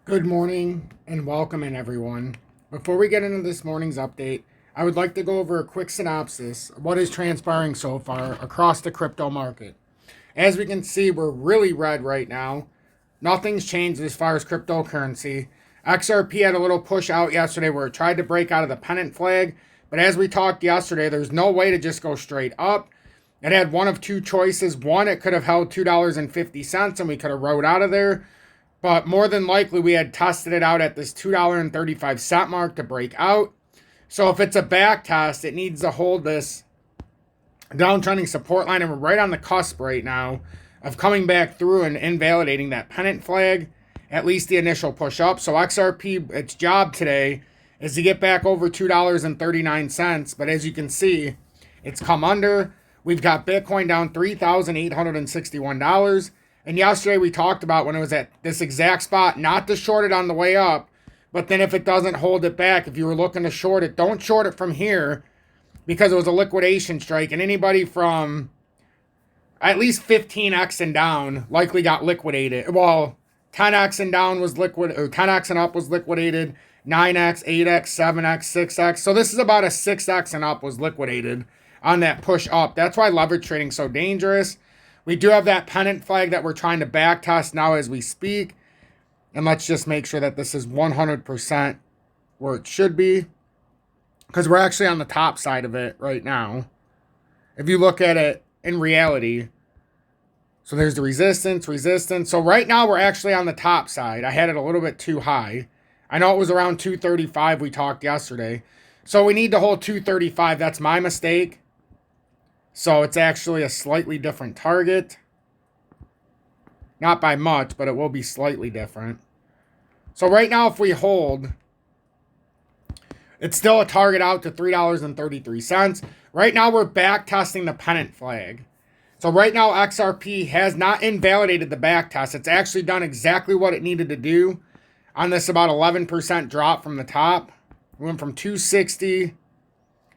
Good morning and welcome in, everyone. Before we get into this morning's update, I would like to go over a quick synopsis of what is transpiring so far across the crypto market. As we can see, we're really red right now. Nothing's changed as far as cryptocurrency. XRP had a little push out yesterday where it tried to break out of the pennant flag, but as we talked yesterday, there's no way to just go straight up. It had one of two choices. One, it could have held $2.50 and we could have rode out of there. But more than likely, we had tested it out at this $2.35 mark to break out. So if it's a back test, it needs to hold this downtrending support line. And we're right on the cusp right now of coming back through and invalidating that pennant flag, at least the initial push up. So XRP, its job today is to get back over $2.39. But as you can see, it's come under. We've got Bitcoin down $3,861. And yesterday we talked about when it was at this exact spot, not to short it on the way up, but then if it doesn't hold it back, if you were looking to short it, don't short it from here because it was a liquidation strike. And anybody from at least 15x and down likely got liquidated. Well, 10x and down was liquid, or 10x and up was liquidated, 9x, 8x, 7x, 6x. So this is about a 6x and up was liquidated on that push up. That's why leverage trading is so dangerous. We do have that pennant flag that we're trying to back test now as we speak. And let's just make sure that this is 100% where it should be, because we're actually on the top side of it right now. If you look at it in reality, so there's the resistance. So right now we're actually on the top side. I had it a little bit too high. I know it was around 235 we talked yesterday. So we need to hold 235. That's my mistake. So it's actually a slightly different target. Not by much, but it will be slightly different. So right now, if we hold, it's still a target out to $3.33. Right now, we're back testing the pennant flag. So right now, XRP has not invalidated the back test. It's actually done exactly what it needed to do on this about 11% drop from the top. We went from 260,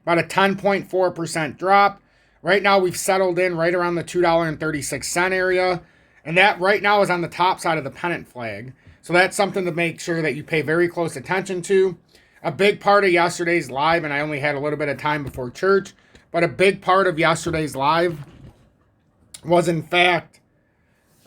about a 10.4% drop. Right now, we've settled in right around the $2.36 area. And that right now is on the top side of the pennant flag. So that's something to make sure that you pay very close attention to. A big part of yesterday's live, and I only had a little bit of time before church, but a big part of yesterday's live was, in fact,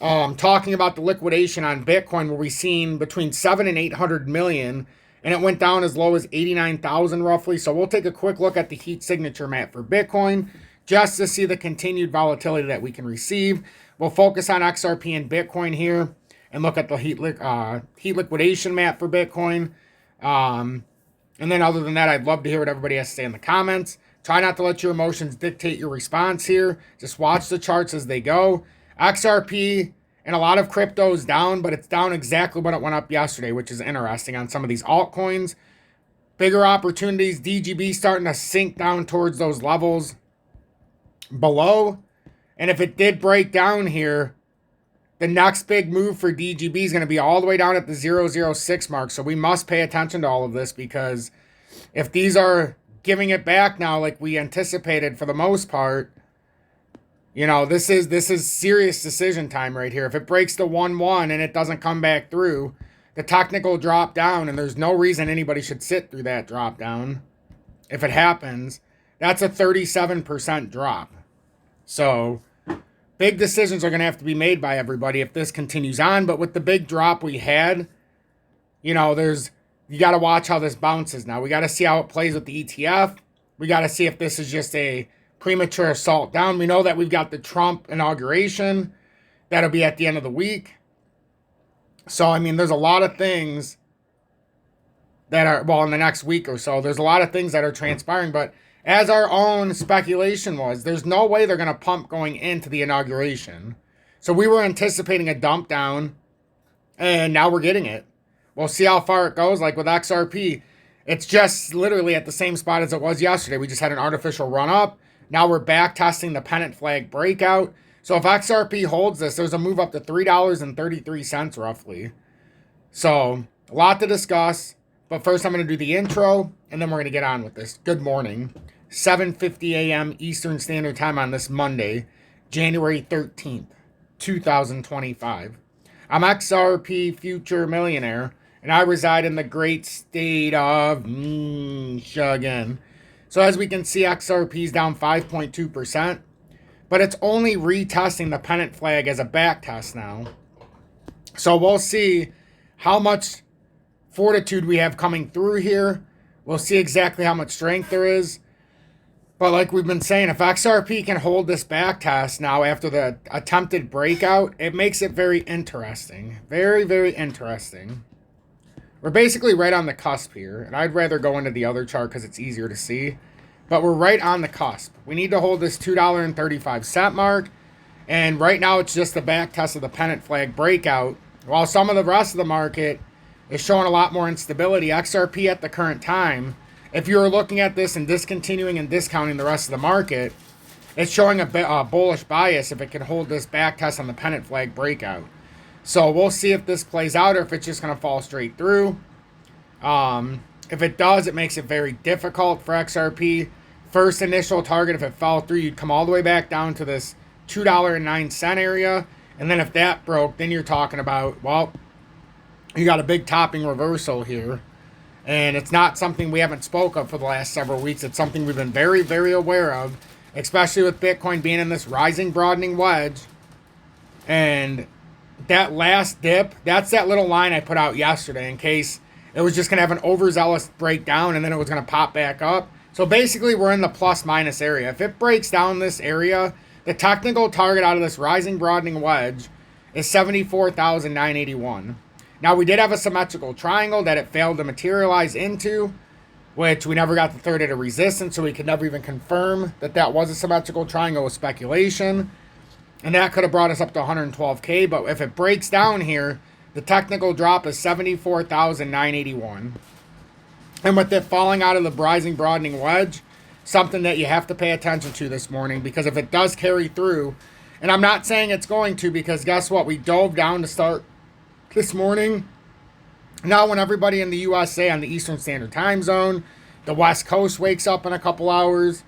talking about the liquidation on Bitcoin, where we've seen between 7 and 800 million, and it went down as low as 89,000 roughly. So we'll take a quick look at the heat signature map for Bitcoin, just to see the continued volatility that we can receive. We'll focus on XRP and Bitcoin here and look at the heat liquidation map for Bitcoin. And then other than that, I'd love to hear what everybody has to say in the comments. Try not to let your emotions dictate your response here. Just watch the charts as they go. XRP and a lot of crypto is down, but it's down exactly when it went up yesterday, which is interesting on some of these altcoins. Bigger opportunities, DGB starting to sink down towards those levels below. And if it did break down here, the next big move for DGB is going to be all the way down at the 006 mark. So we must pay attention to all of this, because if these are giving it back now like we anticipated for the most part, you know, this is serious decision time right here. If it breaks the 1-1 and it doesn't come back through, the technical drop down, and there's no reason anybody should sit through that drop down. If it happens, that's a 37% drop. So big decisions are going to have to be made by everybody if this continues on. But with the big drop we had, you know, you got to watch how this bounces now. We got to see how it plays with the ETF. We got to see if this is just a premature assault down. We know that we've got the Trump inauguration. That'll be at the end of the week. So, I mean, there's a lot of things that are, well, in the next week or so, there's a lot of things that are transpiring. But as our own speculation was, there's no way they're going to pump going into the inauguration. So we were anticipating a dump down, and now we're getting it. We'll see how far it goes. Like with XRP, it's just literally at the same spot as it was yesterday. We just had an artificial run up. Now we're back testing the pennant flag breakout. So if XRP holds this, there's a move up to $3.33 roughly. So a lot to discuss. But first I'm going to do the intro, and then we're going to get on with this. Good morning. 7:50 a.m. Eastern Standard Time on this Monday, January 13th, 2025. I'm XRP Future Millionaire, And I reside in the great state of Michigan. So as we can see, XRP is down 5.2%. But it's only retesting the pennant flag as a back test now. So we'll see how much fortitude we have coming through here. We'll see exactly how much strength there is. But like we've been saying, if XRP can hold this back test now after the attempted breakout, it makes it very interesting. Very, very interesting. We're basically right on the cusp here. And I'd rather go into the other chart because it's easier to see. But we're right on the cusp. We need to hold this $2.35 mark. And right now it's just the back test of the pennant flag breakout. While some of the rest of the market is showing a lot more instability, XRP at the current time, if you're looking at this and discontinuing and discounting the rest of the market, it's showing a bullish bias if it can hold this back test on the pennant flag breakout. So we'll see if this plays out or if it's just going to fall straight through. If it does, it makes it very difficult for XRP. First initial target, if it fell through, you'd come all the way back down to this $2.09 area. And then if that broke, then you're talking about, well, you got a big topping reversal here. And it's not something we haven't spoke of for the last several weeks. It's something we've been very, very aware of, especially with Bitcoin being in this rising, broadening wedge. And that last dip, that's that little line I put out yesterday in case it was just going to have an overzealous breakdown and then it was going to pop back up. So basically, we're in the plus-minus area. If it breaks down this area, the technical target out of this rising, broadening wedge is 74,981. Now, we did have a symmetrical triangle that it failed to materialize into, which we never got the third of resistance, so we could never even confirm that that was a symmetrical triangle with speculation. And that could have brought us up to 112K, but if it breaks down here, the technical drop is 74,981. And with it falling out of the rising, broadening wedge, something that you have to pay attention to this morning, because if it does carry through, and I'm not saying it's going to, because guess what? We dove down to start this morning. Now when everybody in the USA on the Eastern Standard Time Zone, the West Coast wakes up in a couple hours,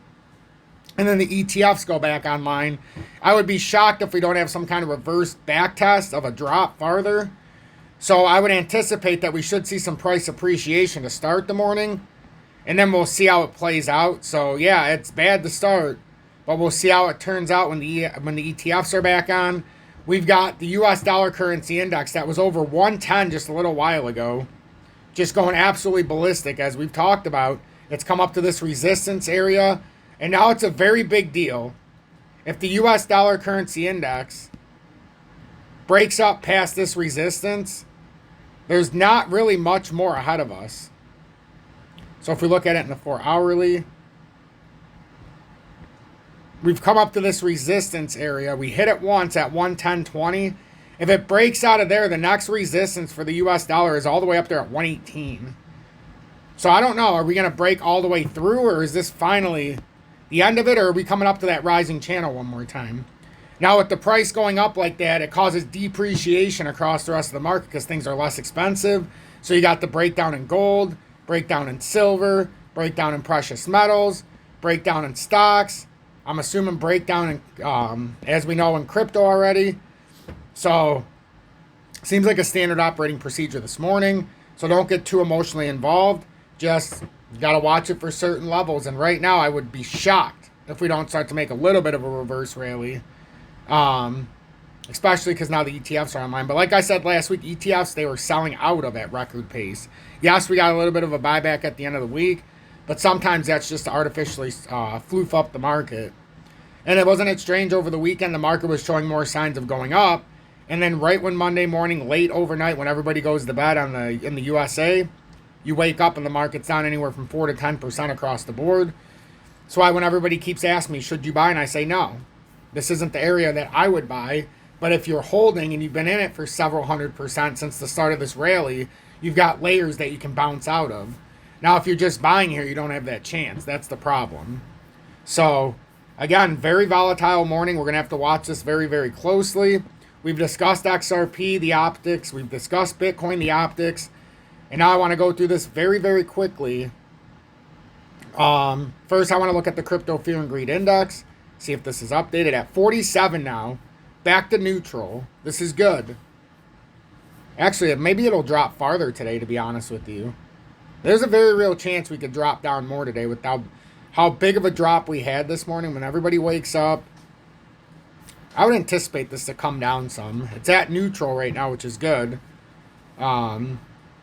and then the ETFs go back online, I would be shocked if we don't have some kind of reverse back test of a drop farther. So I would anticipate that we should see some price appreciation to start the morning, and then we'll see how it plays out. So yeah, it's bad to start, but we'll see how it turns out when the ETFs are back on. We've got the U.S. dollar currency index that was over 110 just a little while ago, just going absolutely ballistic, as we've talked about. It's come up to this resistance area, and now it's a very big deal. If the U.S. dollar currency index breaks up past this resistance, there's not really much more ahead of us. So if we look at it in the 4-hourly, we've come up to this resistance area. We hit it once at 110.20. If it breaks out of there, the next resistance for the U.S. dollar is all the way up there at 118. So I don't know. Are we going to break all the way through, or is this finally the end of it, or are we coming up to that rising channel one more time? Now, with the price going up like that, it causes depreciation across the rest of the market because things are less expensive. So you got the breakdown in gold, breakdown in silver, breakdown in precious metals, breakdown in stocks. I'm assuming breakdown in, as we know, in crypto already. So, seems like a standard operating procedure this morning. So don't get too emotionally involved. Just got to watch it for certain levels. And right now, I would be shocked if we don't start to make a little bit of a reverse rally. Especially because now the ETFs are online. But like I said last week, ETFs, they were selling out of at record pace. Yes, we got a little bit of a buyback at the end of the week, but sometimes that's just to artificially floof up the market. And wasn't it strange over the weekend, the market was showing more signs of going up, and then right when Monday morning, late overnight, when everybody goes to bed in the USA, you wake up and the market's down anywhere from 4 to 10% across the board. So when everybody keeps asking me, should you buy? And I say no. This isn't the area that I would buy. But if you're holding and you've been in it for several 100% since the start of this rally, you've got layers that you can bounce out of. Now, if you're just buying here, you don't have that chance. That's the problem. So, again, very volatile morning. We're going to have to watch this very, very closely. We've discussed XRP, the optics. We've discussed Bitcoin, the optics. And now I want to go through this very, very quickly. First, I want to look at the Crypto Fear and Greed Index. See if this is updated at 47 now. Back to neutral. This is good. Actually, maybe it'll drop farther today, to be honest with you. There's a very real chance we could drop down more today with how big of a drop we had this morning when everybody wakes up. I would anticipate this to come down some. It's at neutral right now, which is good.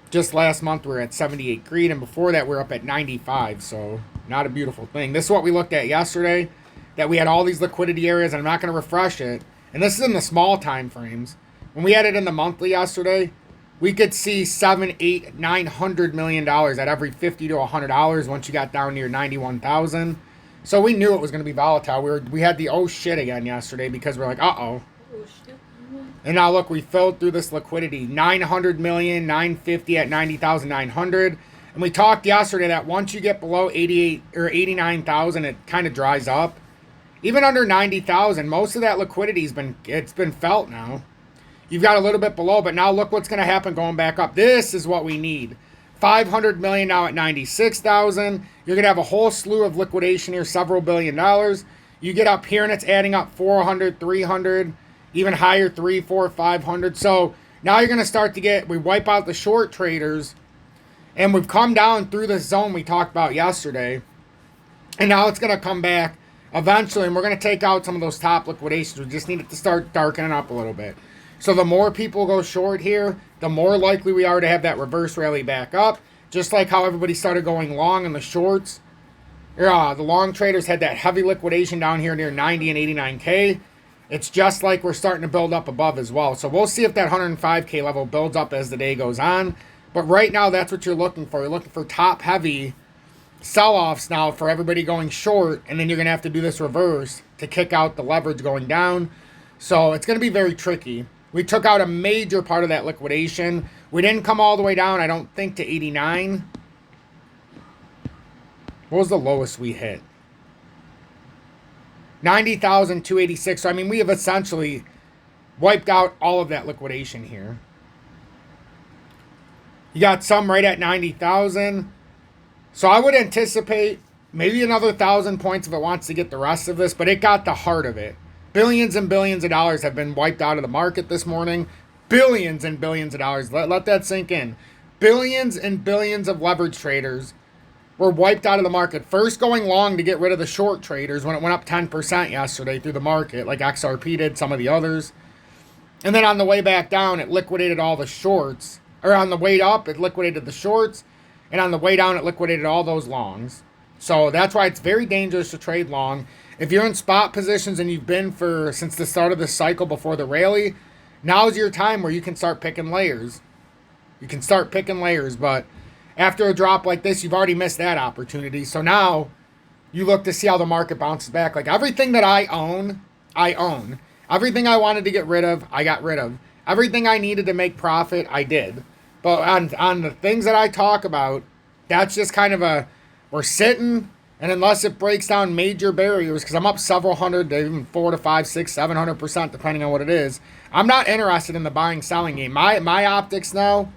Just last month we were at 78 green, and before that we were up at 95, so not a beautiful thing. This is what we looked at yesterday, that we had all these liquidity areas, and I'm not going to refresh it. And this is in the small time frames. When we had it in the monthly yesterday, we could see $700, $800, $900 million at every $50 to $100 once you got down near 91,000. So we knew it was going to be volatile. We had the oh shit again yesterday because we're like, uh-oh. Oh shit. And now look, we filled through this liquidity. 900 million, 950 at 90,900. And we talked yesterday that once you get below 88 or 89,000, it kind of dries up. Even under 90,000, most of that liquidity's been felt now. You've got a little bit below, but now look what's going to happen going back up. This is what we need. 500 million now at 96,000. You're going to have a whole slew of liquidation here, several $1 billion. You get up here and it's adding up 400, 300, even higher, 3, 4, 500. So now you're going to start to we wipe out the short traders, and we've come down through this zone we talked about yesterday. And now it's going to come back eventually, and we're going to take out some of those top liquidations. We just need it to start darkening up a little bit. So the more people go short here, the more likely we are to have that reverse rally back up. Just like how everybody started going long in the shorts. The long traders had that heavy liquidation down here near 90 and 89K. It's just like we're starting to build up above as well. So we'll see if that 105K level builds up as the day goes on. But right now, that's what you're looking for. You're looking for top-heavy sell-offs now for everybody going short. And then you're going to have to do this reverse to kick out the leverage going down. So it's going to be very tricky. We took out a major part of that liquidation. We didn't come all the way down, I don't think, to 89. What was the lowest we hit? 90,286. So, I mean, we have essentially wiped out all of that liquidation here. You got some right at 90,000. So I would anticipate maybe another 1,000 points if it wants to get the rest of this, but it got the heart of it. Billions and billions of dollars have been wiped out of the market this morning. Billions and billions of dollars. Let that sink in. Billions and billions of leverage traders were wiped out of the market. First going long to get rid of the short traders when it went up 10% yesterday through the market, like XRP did, some of the others. And then on the way back down, it liquidated all the shorts. Or on the way up, it liquidated the shorts. And on the way down, it liquidated all those longs. So that's why it's very dangerous to trade long. If you're in spot positions and you've been since the start of the cycle before the rally, now's your time where you can start picking layers. You can start picking layers, but after a drop like this, you've already missed that opportunity. So now you look to see how the market bounces back. Like everything that I own. Everything I wanted to get rid of, I got rid of. Everything I needed to make profit, I did. But on the things that I talk about, that's just kind of we're sitting. And unless it breaks down major barriers, because I'm up several hundred, even 4 to 5, 6, 700%, depending on what it is, I'm not interested in the buying selling game. My optics now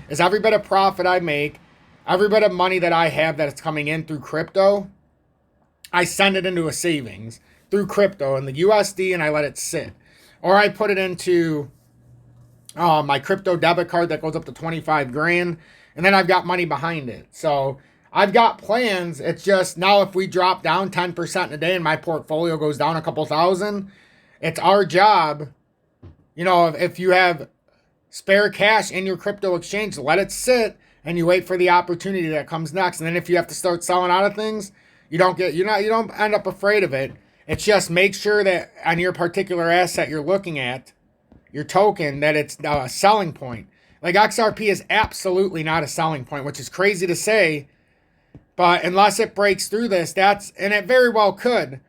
is every bit of profit I make, every bit of money that I have that is coming in through crypto, I send it into a savings through crypto and the USD, and I let it sit, or I put it into my crypto debit card that goes up to 25 grand, and then I've got money behind it. So I've got plans. It's just now if we drop down 10% in a day and my portfolio goes down a couple thousand, it's our job. You know, if you have spare cash in your crypto exchange, let it sit and you wait for the opportunity that comes next. And then if you have to start selling out of things, you don't end up afraid of it. It's just make sure that on your particular asset you're looking at, your token, that it's a selling point. Like XRP is absolutely not a selling point, which is crazy to say. But unless it breaks through this, and it very well could,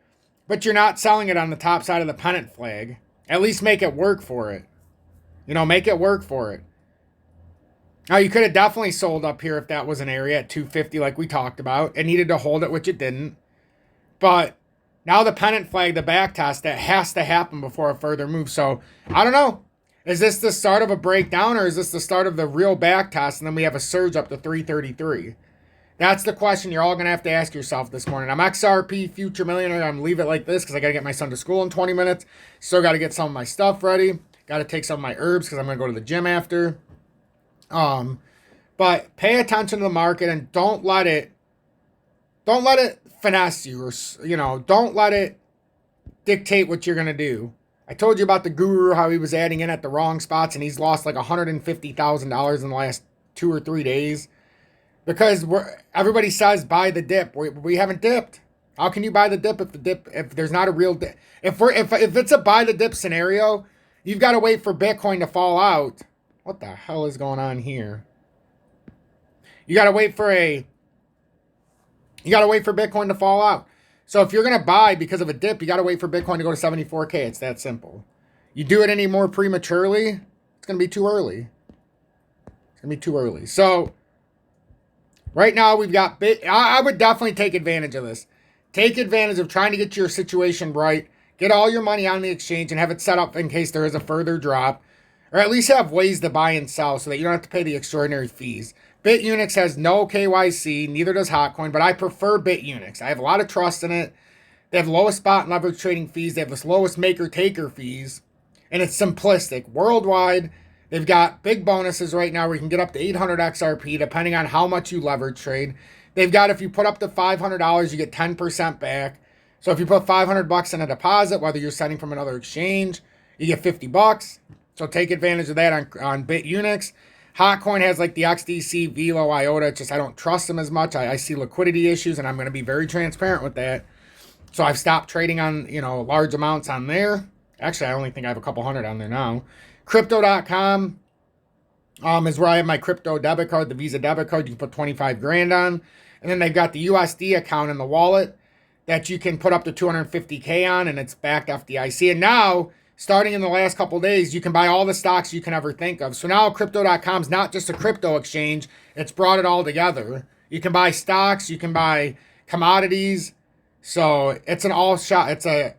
but you're not selling it on the top side of the pennant flag. At least make it work for it. You know, make it work for it. Now, you could have definitely sold up here if that was an area at 250 like we talked about. It needed to hold it, which it didn't. But now the pennant flag, the back test, that has to happen before a further move. So, I don't know. Is this the start of a breakdown, or is this the start of the real back test, and then we have a surge up to 333? That's the question you're all going to have to ask yourself this morning. I'm XRP Future Millionaire. I'm going to leave it like this because I got to get my son to school in 20 minutes. Still got to get some of my stuff ready. Got to take some of my herbs because I'm going to go to the gym after. But pay attention to the market and don't let it finesse you, or, you know, don't let it dictate what you're going to do. I told you about the guru, how he was adding in at the wrong spots, and he's lost like $150,000 in the last 2 or 3 days because everybody says buy the dip. We haven't dipped. How can you buy the dip if there's not a real dip? If it's a buy the dip scenario, you've got to wait for Bitcoin to fall out. What the hell is going on here? You got to wait for Bitcoin to fall out. So if you're going to buy because of a dip, you got to wait for Bitcoin to go to 74K. It's that simple. You do it any more prematurely, it's going to be too early. It's going to be too early. So right now we've got I would definitely take advantage of this. Take advantage of trying to get your situation right. Get all your money on the exchange and have it set up in case there is a further drop. Or at least have ways to buy and sell so that you don't have to pay the extraordinary fees. BITUNIX has no KYC, neither does HOTCOIN, but I prefer BITUNIX. I have a lot of trust in it. They have the lowest spot and leverage trading fees. They have the lowest maker-taker fees. And it's simplistic. Worldwide, they've got big bonuses right now where you can get up to 800 XRP depending on how much you leverage trade. They've got, if you put up to $500, you get 10% back. So if you put $500 in a deposit, whether you're sending from another exchange, you get $50. So take advantage of that on BITUNIX. HOTCOIN has like the XDC, VELO, IOTA. Just I don't trust them as much. I see liquidity issues, and I'm going to be very transparent with that. So I've stopped trading on, you know, large amounts on there. Actually, I only think I have a couple hundred on there now. Crypto.com is where I have my crypto debit card, the Visa debit card. You can put 25 grand on. And then they've got the USD account in the wallet that you can put up to 250K on, and it's backed FDIC. And now, starting in the last couple of days, you can buy all the stocks you can ever think of. So now Crypto.com is not just a crypto exchange. It's brought it all together. You can buy stocks. You can buy commodities. So it's an all-shop. It's a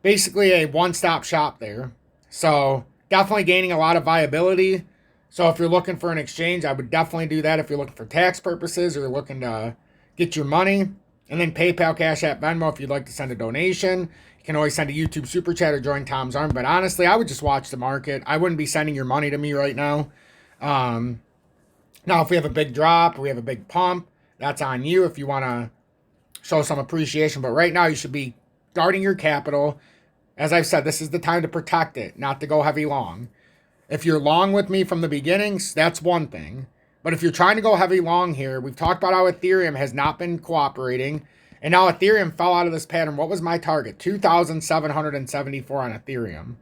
basically a one-stop shop there. So definitely gaining a lot of viability. So if you're looking for an exchange, I would definitely do that if you're looking for tax purposes or you're looking to get your money. And then PayPal, Cash App, Venmo if you'd like to send a donation. You can always send a YouTube Super Chat or join Tom's Army. But honestly, I would just watch the market. I wouldn't be sending your money to me right now. Now, if we have a big drop or we have a big pump, that's on you if you want to show some appreciation. But right now, you should be guarding your capital. As I've said, this is the time to protect it, not to go heavy long. If you're long with me from the beginnings, that's one thing. But if you're trying to go heavy long here, we've talked about how Ethereum has not been cooperating. And now Ethereum fell out of this pattern. What was my target? 2,774 on Ethereum.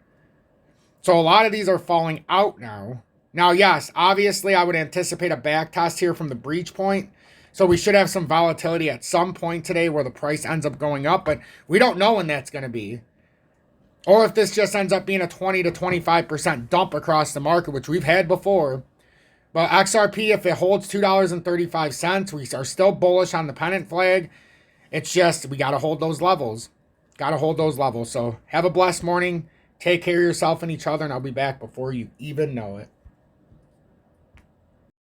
So a lot of these are falling out now. Now, yes, obviously I would anticipate a back test here from the breach point. So we should have some volatility at some point today where the price ends up going up. But we don't know when that's going to be. Or if this just ends up being a 20 to 25% dump across the market, which we've had before. But XRP, if it holds $2.35, we are still bullish on the pennant flag. It's just, we got to hold those levels. Got to hold those levels. So have a blessed morning. Take care of yourself and each other, and I'll be back before you even know it.